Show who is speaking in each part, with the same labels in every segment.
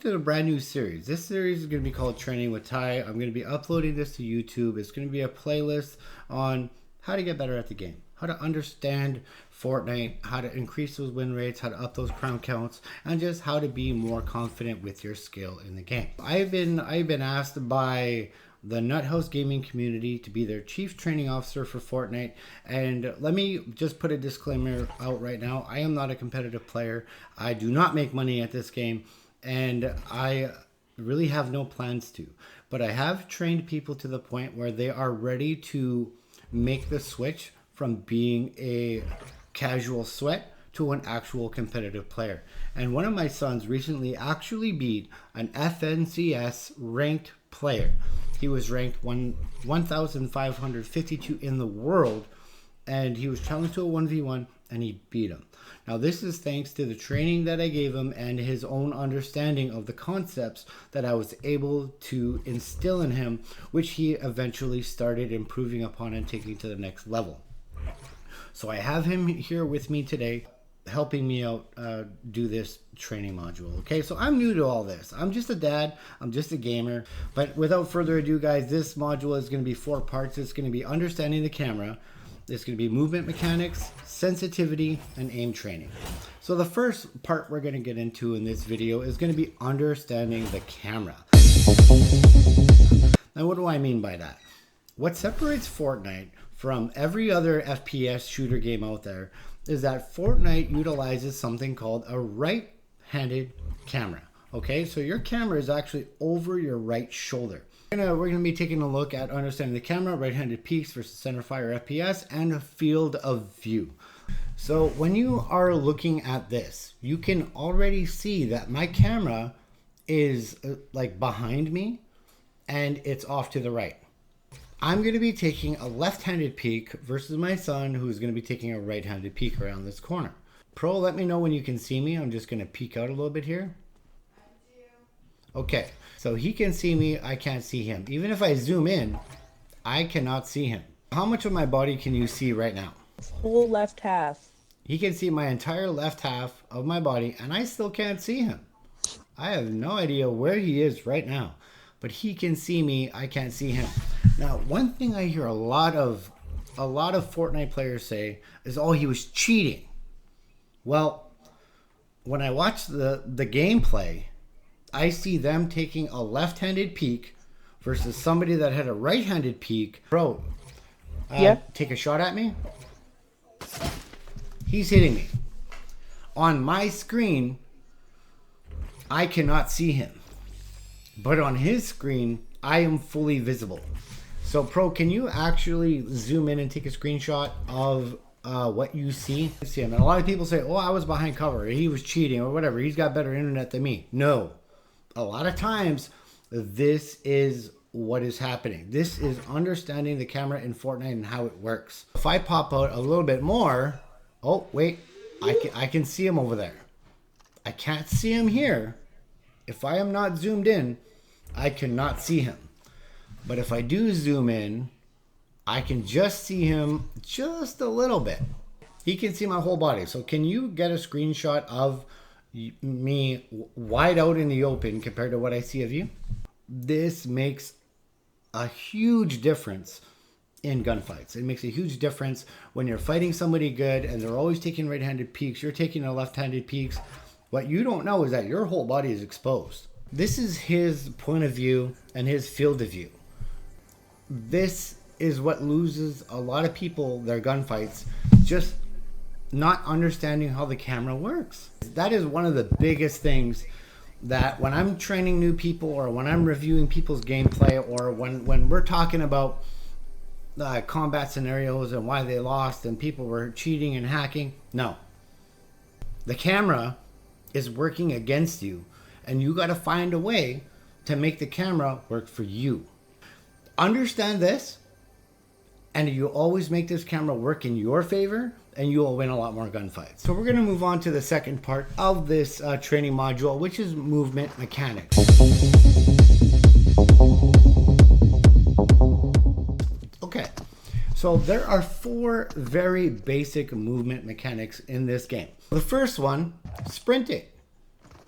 Speaker 1: to a brand new series. This series is going to be called Training with Ty. I'm going to be uploading this to YouTube. It's going to be a playlist on how to get better at the game, how to understand Fortnite, how to increase those win rates, how to up those crown counts, and just how to be more confident with your skill in the game. I've been asked by the Nuthouse Gaming community to be their chief training officer for Fortnite. And let me just put a disclaimer out right now. I am not a competitive player. I do not make money at this game, and I really have no plans to. But I have trained people to the point where they are ready to make the switch from being a casual sweat to an actual competitive player. And one of my sons recently actually beat an FNCS ranked player. He was ranked 1,552 in the world, and he was challenged to a 1v1, and he beat him. Now, this is thanks to the training that I gave him and his own understanding of the concepts that I was able to instill in him, which he eventually started improving upon and taking to the next level. So I have him here with me today, helping me out do this training module. Okay, so I'm new to all this. I'm just a dad, I'm just a gamer. But without further ado, guys, this module is going to be 4 parts. It's going to be understanding the camera, it's going to be movement mechanics, sensitivity, and aim training. So the first part we're going to get into in this video is going to be understanding the camera. Now, what do I mean by that? What separates Fortnite from every other FPS shooter game out there is that Fortnite utilizes something called a right-handed camera. Okay, so your camera is actually over your right shoulder. We're gonna be taking a look at understanding the camera, right-handed peaks versus centerfire FPS, and field of view. So when you are looking at this, you can already see that my camera is like behind me and it's off to the right. I'm going to be taking a left-handed peek versus my son, who's going to be taking a right-handed peek around this corner. Pro, let me know when you can see me. I'm just going to peek out a little bit here. Okay, so he can see me, I can't see him. Even if I zoom in, I cannot see him. How much of my body can you see right now?
Speaker 2: Whole left half.
Speaker 1: He can see my entire left half of my body, and I still can't see him. I have no idea where he is right now, but he can see me, I can't see him. Now, one thing I hear a lot of Fortnite players say is, oh, he was cheating. Well, when I watch the gameplay, I see them taking a left-handed peek versus somebody that had a right-handed peek. Bro, take a shot at me. He's hitting me. On my screen, I cannot see him. But on his screen, I am fully visible. So, Pro, can you actually zoom in and take a screenshot of what you see? See him. And a lot of people say, oh, I was behind cover, he was cheating, or whatever. He's got better internet than me. No. A lot of times, this is what is happening. This is understanding the camera in Fortnite and how it works. If I pop out a little bit more, oh, wait, I can see him over there. I can't see him here. If I am not zoomed in, I cannot see him. But if I do zoom in, I can just see him just a little bit. He can see my whole body. So can you get a screenshot of me wide out in the open compared to what I see of you? This makes a huge difference in gunfights. It makes a huge difference when you're fighting somebody good and they're always taking right-handed peeks. You're taking a left-handed peeks. What you don't know is that your whole body is exposed. This is his point of view and his field of view. This is what loses a lot of people their gunfights, just not understanding how the camera works. That is one of the biggest things that when I'm training new people or when I'm reviewing people's gameplay or when we're talking about combat scenarios and why they lost and people were cheating and hacking. No. The camera is working against you, and you got to find a way to make the camera work for you. Understand this, and you always make this camera work in your favor, and you will win a lot more gunfights. So we're going to move on to the second part of this training module, which is movement mechanics. Okay, so there are 4 very basic movement mechanics in this game. The first one, sprinting.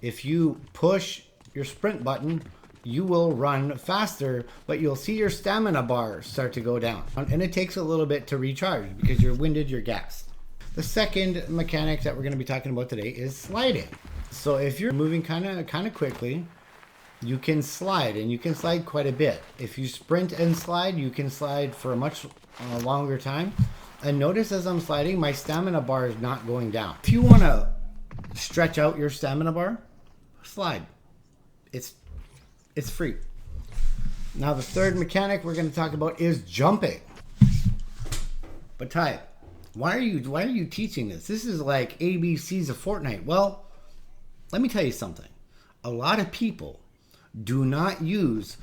Speaker 1: If you push your sprint button, you will run faster, but you'll see your stamina bar start to go down. And it takes a little bit to recharge because you're winded, you're gassed. The second mechanic that we're going to be talking about today is sliding. So if you're moving kind of quickly, you can slide, and you can slide quite a bit. If you sprint and slide, you can slide for a much longer time. And notice as I'm sliding, my stamina bar is not going down. If you want to stretch out your stamina bar, slide. It's free. Now the third mechanic we're going to talk about is jumping. But Ty, why are you teaching this? This is like ABCs of Fortnite. Well, let me tell you something. A lot of people do not use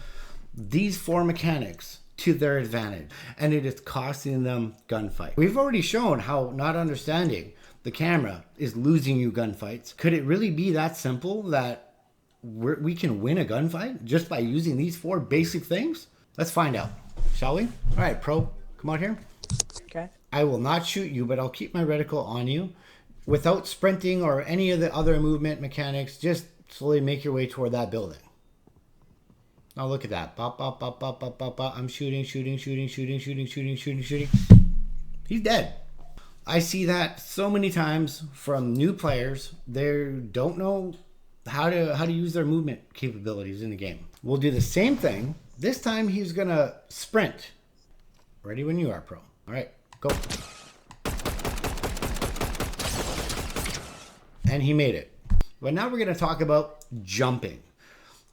Speaker 1: these 4 mechanics to their advantage, and it is costing them gunfight. We've already shown how not understanding the camera is losing you gunfights. Could it really be that simple that we can win a gunfight just by using these 4 basic things? Let's find out, shall we? All right, Pro, come out here.
Speaker 2: Okay.
Speaker 1: I will not shoot you, but I'll keep my reticle on you. Without sprinting or any of the other movement mechanics, just slowly make your way toward that building. Now look at that. Bop, bop, bop, bop, bop, bop, bop. I'm shooting. He's dead. I see that so many times from new players. They don't know how to use their movement capabilities in the game. We'll do the same thing. This time he's gonna sprint. Ready when you are, Pro. All right, go. And he made it. But now we're gonna talk about jumping.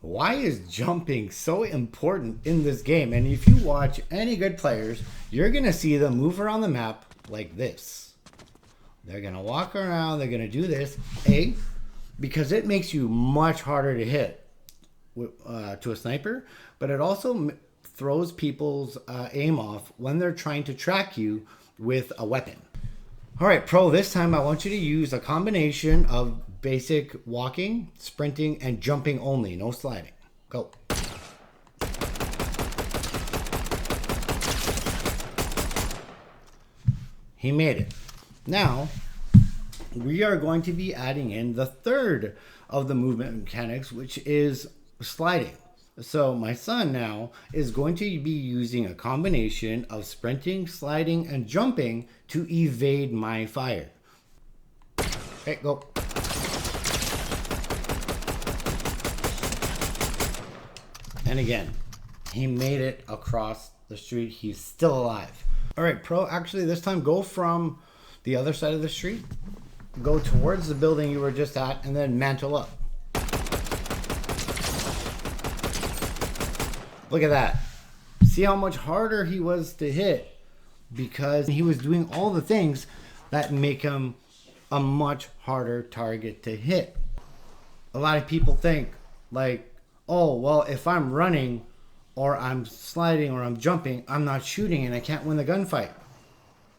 Speaker 1: Why is jumping so important in this game? And if you watch any good players, you're gonna see them move around the map like this. They're gonna walk around, they're gonna do this. Because it makes you much harder to hit to a sniper, but it also throws people's aim off when they're trying to track you with a weapon. All right, Pro, this time I want you to use a combination of basic walking, sprinting, and jumping only. No sliding. Go. He made it. Now, we are going to be adding in the third of the movement mechanics, which is sliding. So my son now is going to be using a combination of sprinting, sliding, and jumping to evade my fire. Okay, go. And again, he made it across the street. He's still alive. All right, Pro, actually this time go from the other side of the street. Go towards the building you were just at and then mantle up. Look at that. See how much harder he was to hit because he was doing all the things that make him a much harder target to hit. A lot of people think like, oh, well, if I'm running or I'm sliding or I'm jumping, I'm not shooting and I can't win the gunfight.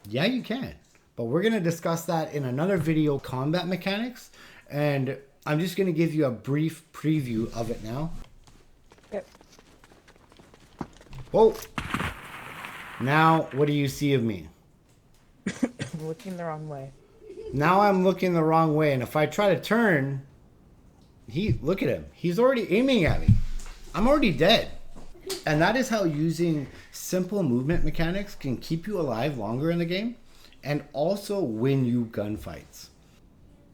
Speaker 1: Yeah, you can. But we're going to discuss that in another video, combat mechanics. And I'm just going to give you a brief preview of it now.
Speaker 2: Yep.
Speaker 1: Whoa. Now, what do you see of me?
Speaker 2: I'm looking the wrong way.
Speaker 1: Now I'm looking the wrong way. And if I try to turn, look at him. He's already aiming at me. I'm already dead. And that is how using simple movement mechanics can keep you alive longer in the game and also win you gunfights.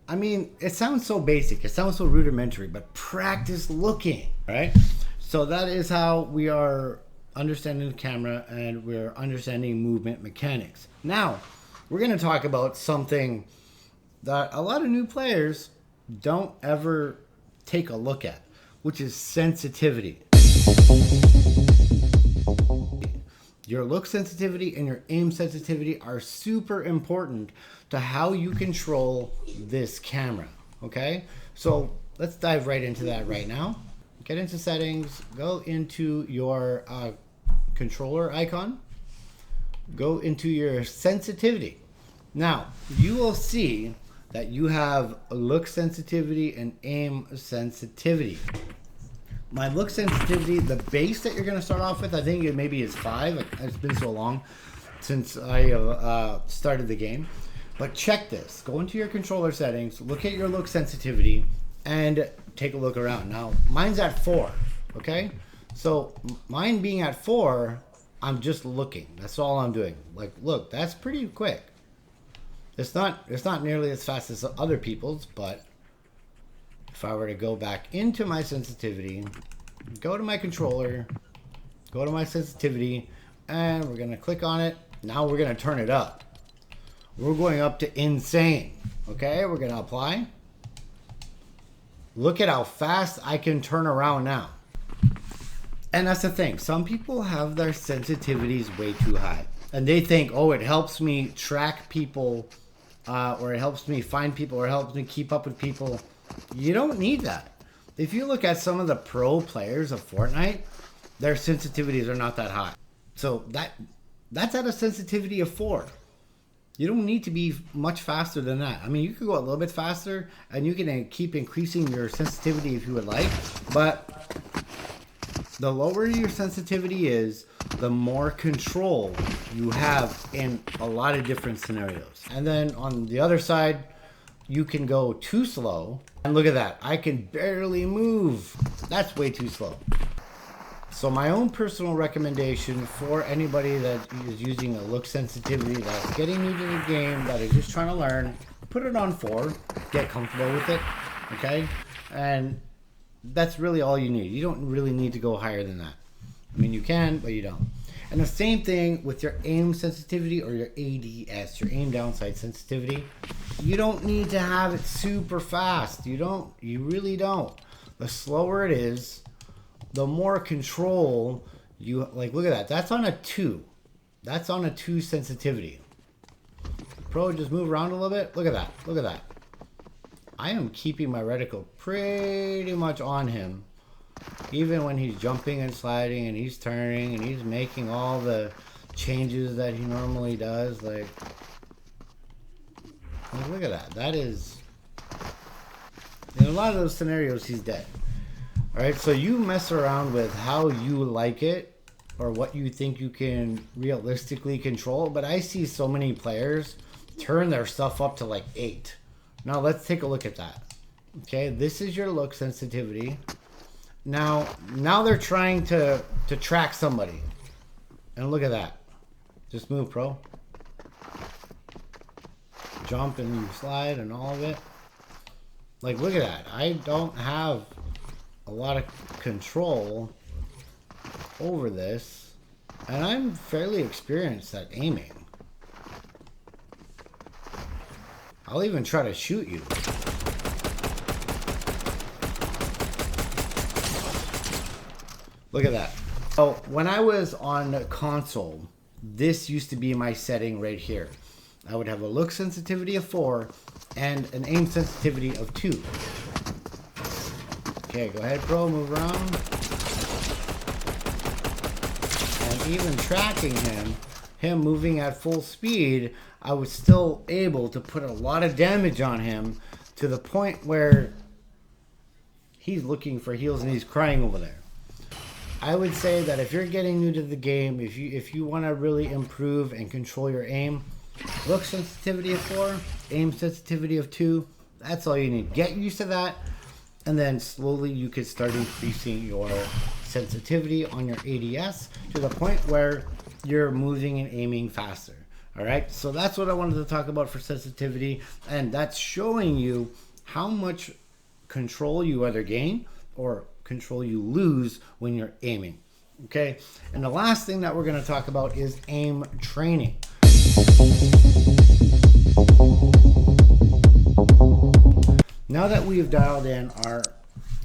Speaker 1: I mean, it sounds so basic, it sounds so rudimentary, but practice looking, right? So that is how we are understanding the camera and we're understanding movement mechanics. Now, we're going to talk about something that a lot of new players don't ever take a look at, which is sensitivity. Your look sensitivity and your aim sensitivity are super important to how you control this camera, okay? So let's dive right into that right now. Get into settings, go into your controller icon, go into your sensitivity. Now, you will see that you have look sensitivity and aim sensitivity. My look sensitivity, the base that you're going to start off with, I think it maybe is 5. It's been so long since I started the game. But check this. Go into your controller settings, look at your look sensitivity, and take a look around. Now, mine's at 4, okay? So mine being at 4, I'm just looking. That's all I'm doing. Like, look, that's pretty quick. It's not nearly as fast as other people's, but if I were to go back into my sensitivity, go to my controller, go to my sensitivity, and we're gonna click on it. Now we're gonna turn it up. We're going up to insane. Okay, we're gonna apply. Look at how fast I can turn around now. And that's the thing. Some people have their sensitivities way too high. And they think, oh, it helps me track people, or it helps me find people, or it helps me keep up with people. You don't need that. If you look at some of the pro players of Fortnite, their sensitivities are not that high. So that's at a sensitivity of 4. You don't need to be much faster than that. I mean, you could go a little bit faster, and you can keep increasing your sensitivity if you would like. But the lower your sensitivity is, the more control you have in a lot of different scenarios. And then on the other side, you can go too slow. And look at that. I can barely move. That's way too slow. So my own personal recommendation for anybody that is using a look sensitivity, that's getting new to the game, that is just trying to learn, put it on 4, get comfortable with it, okay? And that's really all you need. You don't really need to go higher than that. I mean, you can, but you don't. And the same thing with your aim sensitivity or your ADS, your aim downside sensitivity. You don't need to have it super fast. You really don't. The slower it is, the more control you, like, look at that. That's on a 2. That's on a 2 sensitivity. Pro, just move around a little bit. Look at that. Look at that. I am keeping my reticle pretty much on him. Even when he's jumping and sliding and he's turning and he's making all the changes that he normally does. Like look at that. That is, in a lot of those scenarios, he's dead. Alright, so you mess around with how you like it or what you think you can realistically control. But I see so many players turn their stuff up to like 8. Now let's take a look at that. Okay, this is your look sensitivity. Now they're trying to track somebody. And look at that. Just move, pro. Jump and slide and all of it. Like, look at that. I don't have a lot of control over this. And I'm fairly experienced at aiming. I'll even try to shoot you. Look at that. So when I was on console, this used to be my setting right here. I would have a look sensitivity of 4 and an aim sensitivity of 2. Okay, go ahead, pro, move around. And even tracking him moving at full speed, I was still able to put a lot of damage on him to the point where he's looking for heals and he's crying over there. I would say that if you're getting new to the game, if you want to really improve and control your aim, look sensitivity of 4, aim sensitivity of 2, that's all you need. Get used to that, and then slowly you could start increasing your sensitivity on your ADS to the point where you're moving and aiming faster. Alright, so that's what I wanted to talk about for sensitivity, and that's showing you how much control you either gain or control you lose when you're aiming. Okay, and the last thing that we're going to talk about is aim training. Now that we've dialed in our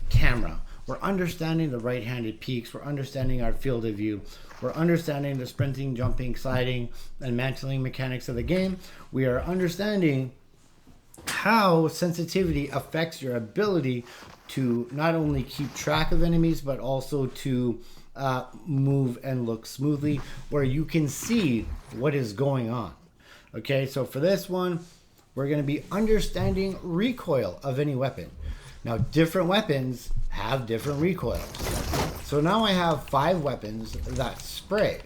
Speaker 1: camera, we're understanding the right-handed peaks, we're understanding our field of view, we're understanding the sprinting, jumping, sliding, and mantling mechanics of the game. We are understanding how sensitivity affects your ability to not only keep track of enemies, but also to move and look smoothly, where you can see what is going on. Okay, so for this one, we're going to be understanding recoil of any weapon. Now, different weapons have different recoils. So now I have 5 weapons that spray.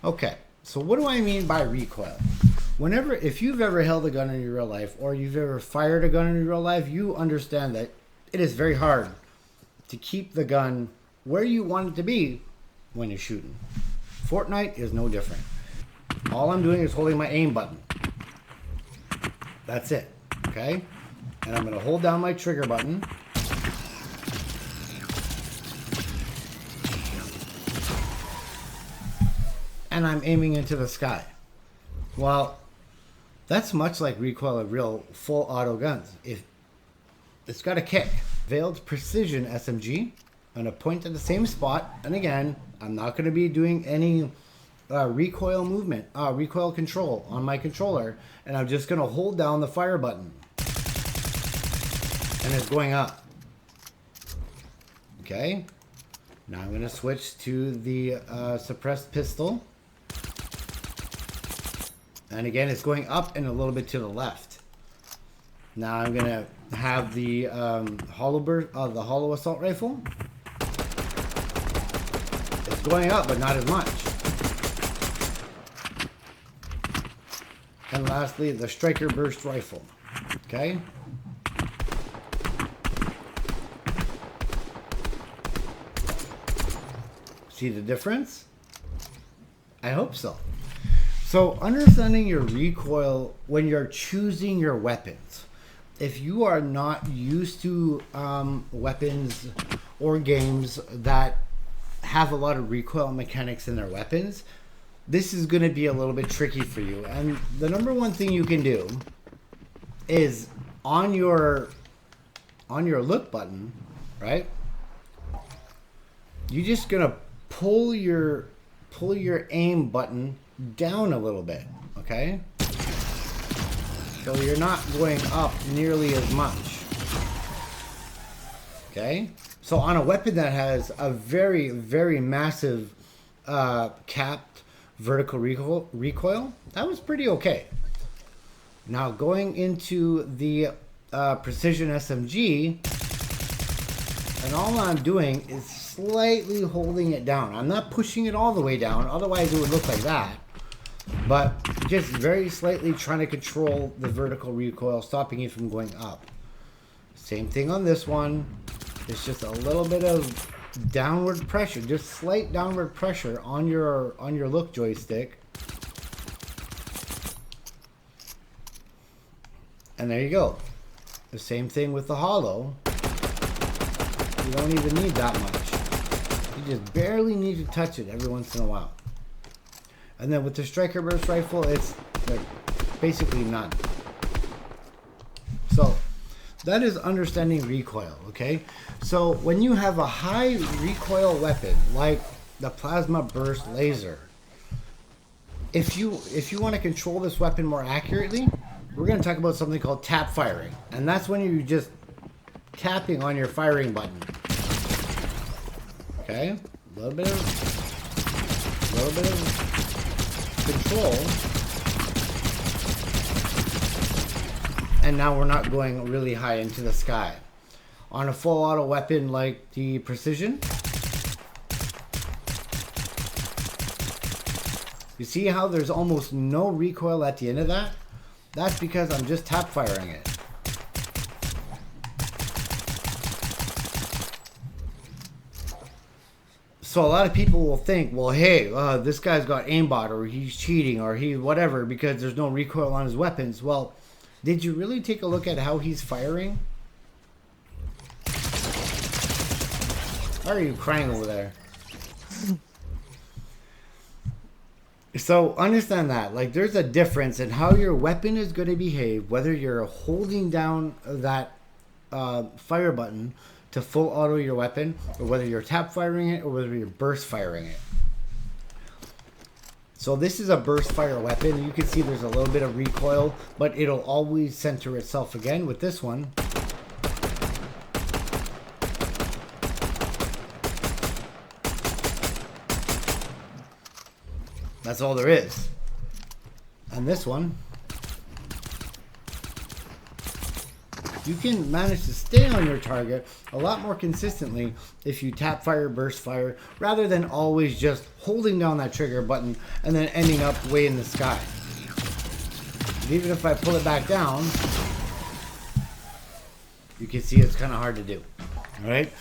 Speaker 1: Okay, so what do I mean by recoil? If you've ever held a gun in your real life, or you've ever fired a gun in your real life, you understand that it is very hard to keep the gun where you want it to be when you're shooting. Fortnite is no different. All I'm doing is holding my aim button. That's it, okay? And I'm gonna hold down my trigger button. And I'm aiming into the sky. Well, that's much like recoil of real full auto guns. If it's got a kick. Veiled Precision SMG. I'm gonna point at the same spot, and again, I'm not gonna be doing any recoil movement, recoil control on my controller, and I'm just gonna hold down the fire button, and it's going up. Okay. Now I'm gonna switch to the suppressed pistol. And again, it's going up and a little bit to the left. Now I'm gonna have the hollow assault rifle. It's going up, but not as much. And lastly, the striker burst rifle. Okay. See the difference? I hope so. So understanding your recoil when you're choosing your weapons. If you are not used to weapons or games that have a lot of recoil mechanics in their weapons, this is going to be a little bit tricky for you. And the number one thing you can do is on your look button, right? You're just going to pull your aim button down a little bit, okay? So you're not going up nearly as much. Okay? So on a weapon that has a very, very massive capped vertical recoil, that was pretty okay. Now going into the Precision SMG, and all I'm doing is slightly holding it down. I'm not pushing it all the way down, otherwise it would look like that. But just very slightly trying to control the vertical recoil, stopping it from going up. Same thing on this one. It's just a little bit of downward pressure, just slight downward pressure on your look joystick. And there you go. The same thing with the hollow. You don't even need that much. You just barely need to touch it every once in a while. And then with the striker burst rifle, it's like basically none. So that is understanding recoil, okay? So when you have a high recoil weapon like the plasma burst laser, if you want to control this weapon more accurately, we're going to talk about something called tap firing. And that's when you're just tapping on your firing button. Okay? A little bit of control, and now we're not going really high into the sky. On a full auto weapon like the Precision, you see how there's almost no recoil at the end of that? That's because I'm just tap firing it. So a lot of people will think, well, hey, this guy's got aimbot, or he's cheating, or he whatever, because there's no recoil on his weapons. Well, did you really take a look at how he's firing? Why are you crying over there? So understand that, like, there's a difference in how your weapon is going to behave, whether you're holding down that fire button to full auto your weapon, or whether you're tap firing it, or whether you're burst firing it. So this is a burst fire weapon. You can see there's a little bit of recoil, but it'll always center itself again. With this one, that's all there is. And this one, you can manage to stay on your target a lot more consistently if you tap fire, burst fire, rather than always just holding down that trigger button and then ending up way in the sky. And even if I pull it back down, you can see it's kind of hard to do. All right.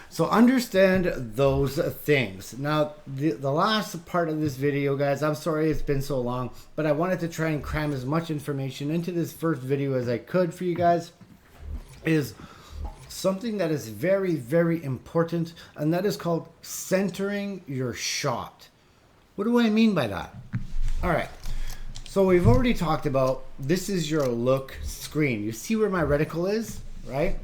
Speaker 1: So understand those things. Now, the last part of this video, guys, I'm sorry it's been so long, but I wanted to try and cram as much information into this first video as I could for you guys, is something that is very, very important, and that is called centering your shot. What do I mean by that? All right. So we've already talked about, this is your look screen. You see where my reticle is, right?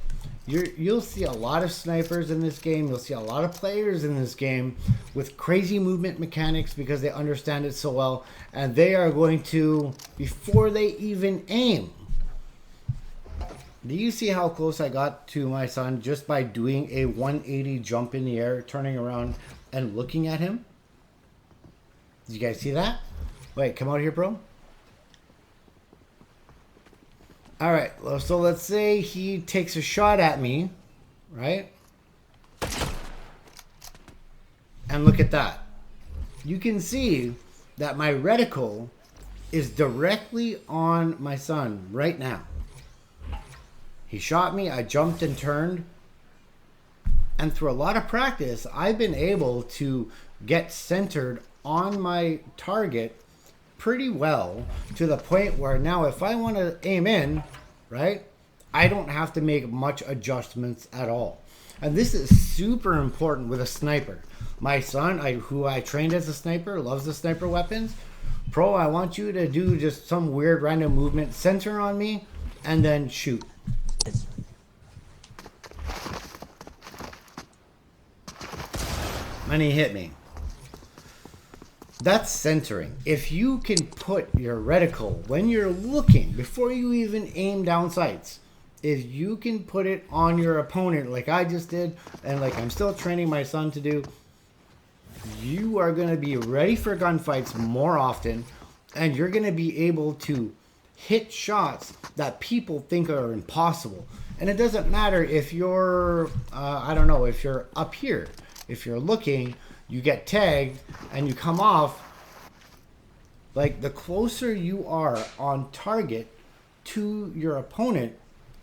Speaker 1: You'll see a lot of snipers in this game. You'll see a lot of players in this game with crazy movement mechanics because they understand it so well. And they are going to, before they even aim. Do you see how close I got to my son just by doing a 180 jump in the air, turning around and looking at him? Did you guys see that? Wait, come out here, bro. All right, so let's say he takes a shot at me, right? And look at that. You can see that my reticle is directly on my son right now. He shot me, I jumped and turned. And through a lot of practice, I've been able to get centered on my target pretty well, to the point where now if I want to aim in, right, I don't have to make much adjustments at all. And this is super important with a sniper. My son, who I trained as a sniper, loves the sniper weapons. Pro, I want you to do just some weird random movement, center on me, and then shoot. And he hit me. That's centering. If you can put your reticle when you're looking, before you even aim down sights, if you can put it on your opponent like I just did, and like I'm still training my son to do, you are going to be ready for gunfights more often, and you're going to be able to hit shots that people think are impossible. And it doesn't matter if you're, I don't know, if you're up here, if you're looking, you get tagged and you come off. Like, the closer you are on target to your opponent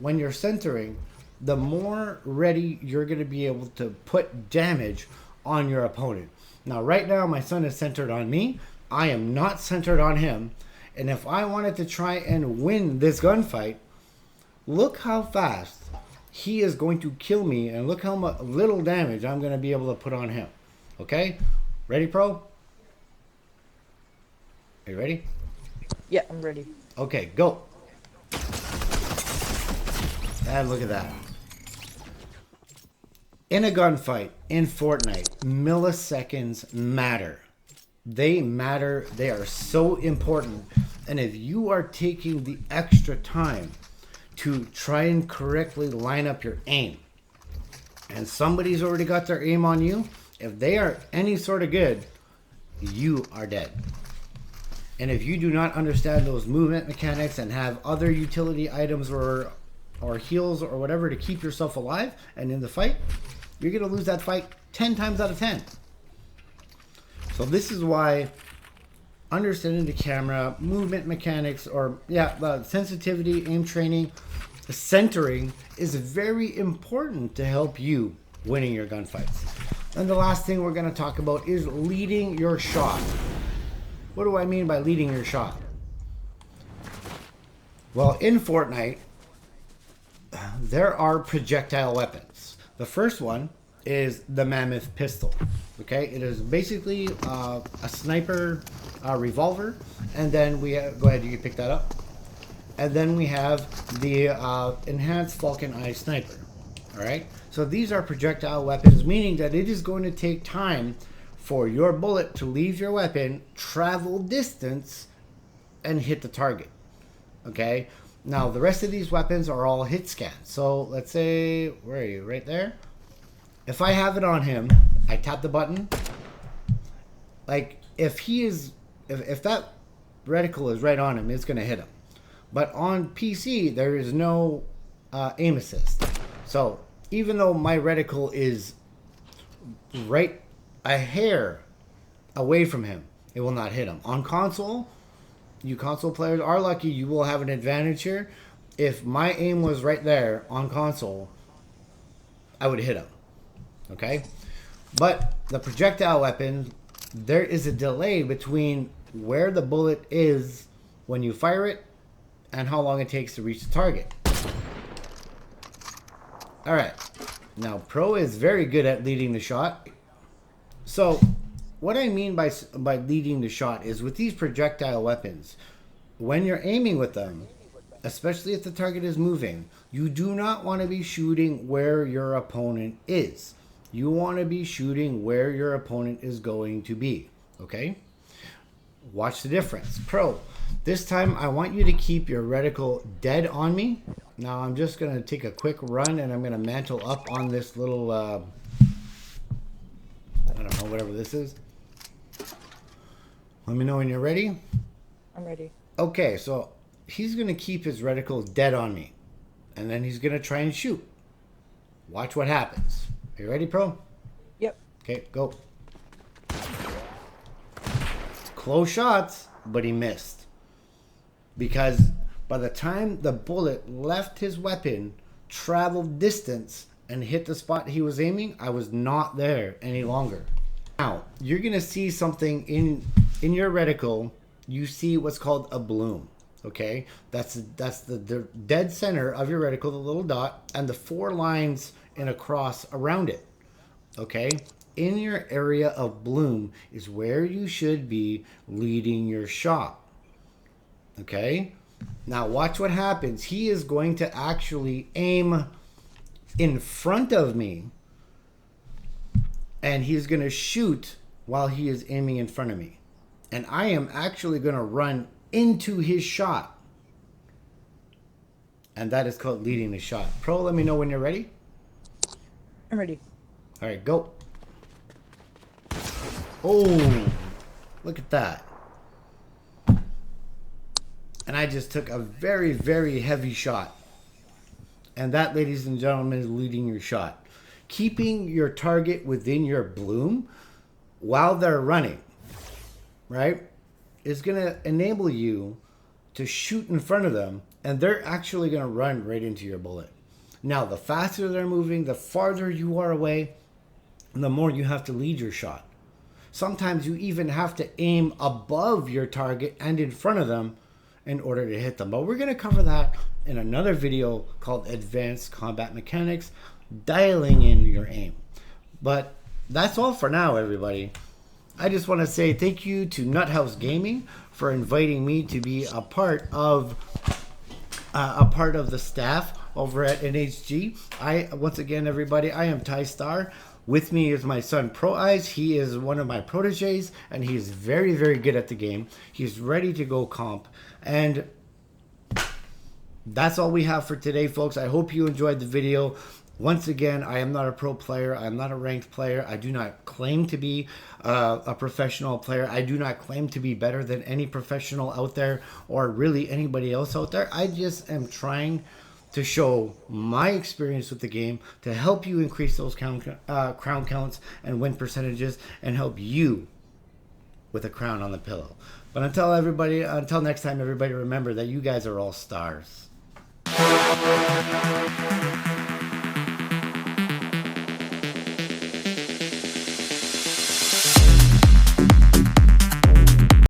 Speaker 1: when you're centering, the more ready you're going to be able to put damage on your opponent. Now, right now, my son is centered on me. I am not centered on him. And if I wanted to try and win this gunfight, look how fast he is going to kill me, and look how much little damage I'm going to be able to put on him. Okay? Ready, Pro? Are you ready?
Speaker 2: Yeah, I'm ready.
Speaker 1: Okay, go. And look at that. In a gunfight, in Fortnite, milliseconds matter. They matter. They are so important. And if you are taking the extra time to try and correctly line up your aim, and somebody's already got their aim on you, if they are any sort of good, you are dead. And if you do not understand those movement mechanics and have other utility items or heals or whatever to keep yourself alive and in the fight, you're going to lose that fight 10 times out of 10. So this is why understanding the camera, movement mechanics, or sensitivity, aim training, centering is very important to help you winning your gunfights. And the last thing we're going to talk about is leading your shot. What do I mean by leading your shot? Well, in Fortnite, there are projectile weapons. The first one is the Mammoth pistol. Okay, it is basically a sniper revolver, and then we have, go ahead, you can pick that up. And then we have the enhanced Falcon Eye sniper. All right, so these are projectile weapons, meaning that it is going to take time for your bullet to leave your weapon, travel distance, and hit the target. Okay, now the rest of these weapons are all hit scan. So let's say, where are you? Right there. If I have it on him, I tap the button. Like, if he is, if that reticle is right on him, it's going to hit him. But on PC, there is no aim assist. So even though my reticle is right a hair away from him, it will not hit him. On console, you console players are lucky. You will have an advantage here. if my aim was right there on console, I would hit him. Okay? But the projectile weapon, there is a delay between where the bullet is when you fire it and how long it takes to reach the target. Alright. Now, Pro is very good at leading the shot. So, what I mean by leading the shot is with these projectile weapons, when you're aiming with them, especially if the target is moving, you do not want to be shooting where your opponent is. You want to be shooting where your opponent is going to be. Okay? Watch the difference. Pro, this time I want you to keep your reticle dead on me. Now I'm just going to take a quick run and I'm going to mantle up on this little, I don't know, whatever this is. Let me know when you're ready.
Speaker 2: I'm ready.
Speaker 1: Okay, so he's going to keep his reticle dead on me. And then he's going to try and shoot. Watch what happens. Are you ready, Pro?
Speaker 2: Yep.
Speaker 1: Okay, go. Close shots, but he missed. Because by the time the bullet left his weapon, traveled distance, and hit the spot he was aiming, I was not there any longer. Now, you're going to see something in your reticle. You see what's called a bloom. Okay? That's the dead center of your reticle, the little dot, and the 4 lines in a cross around it. Okay? In your area of bloom is where you should be leading your shot. Okay? Now watch what happens. He is going to actually aim in front of me, and he's going to shoot while he is aiming in front of me. And I am actually going to run into his shot. And that is called leading the shot. Pro, let me know when you're ready.
Speaker 2: I'm ready.
Speaker 1: All right, go. Oh, look at that. And I just took a very, very heavy shot. And that, ladies and gentlemen, is leading your shot. Keeping your target within your bloom while they're running, right, is going to enable you to shoot in front of them, and they're actually going to run right into your bullet. Now, the faster they're moving, the farther you are away, the more you have to lead your shot. Sometimes you even have to aim above your target and in front of them in order to hit them. But we're going to cover that in another video called Advanced Combat Mechanics, dialing in your aim. But that's all for now, everybody. I just want to say thank you to Nuthouse Gaming for inviting me to be a part of the staff over at NHG. Once again, everybody, I am TystarGaming. With me is my son Pro Eyes. He is one of my proteges, and he is very, very good at the game. He's ready to go comp. And that's all we have for today, folks. I hope you enjoyed the video. Once again, I am not a pro player. I'm not a ranked player. I do not claim to be a professional player. I do not claim to be better than any professional out there or really anybody else out there. I just am trying to show my experience with the game to help you increase those crown counts and win percentages and help you with a crown on the pillow. But until next time, everybody, remember that you guys are all stars.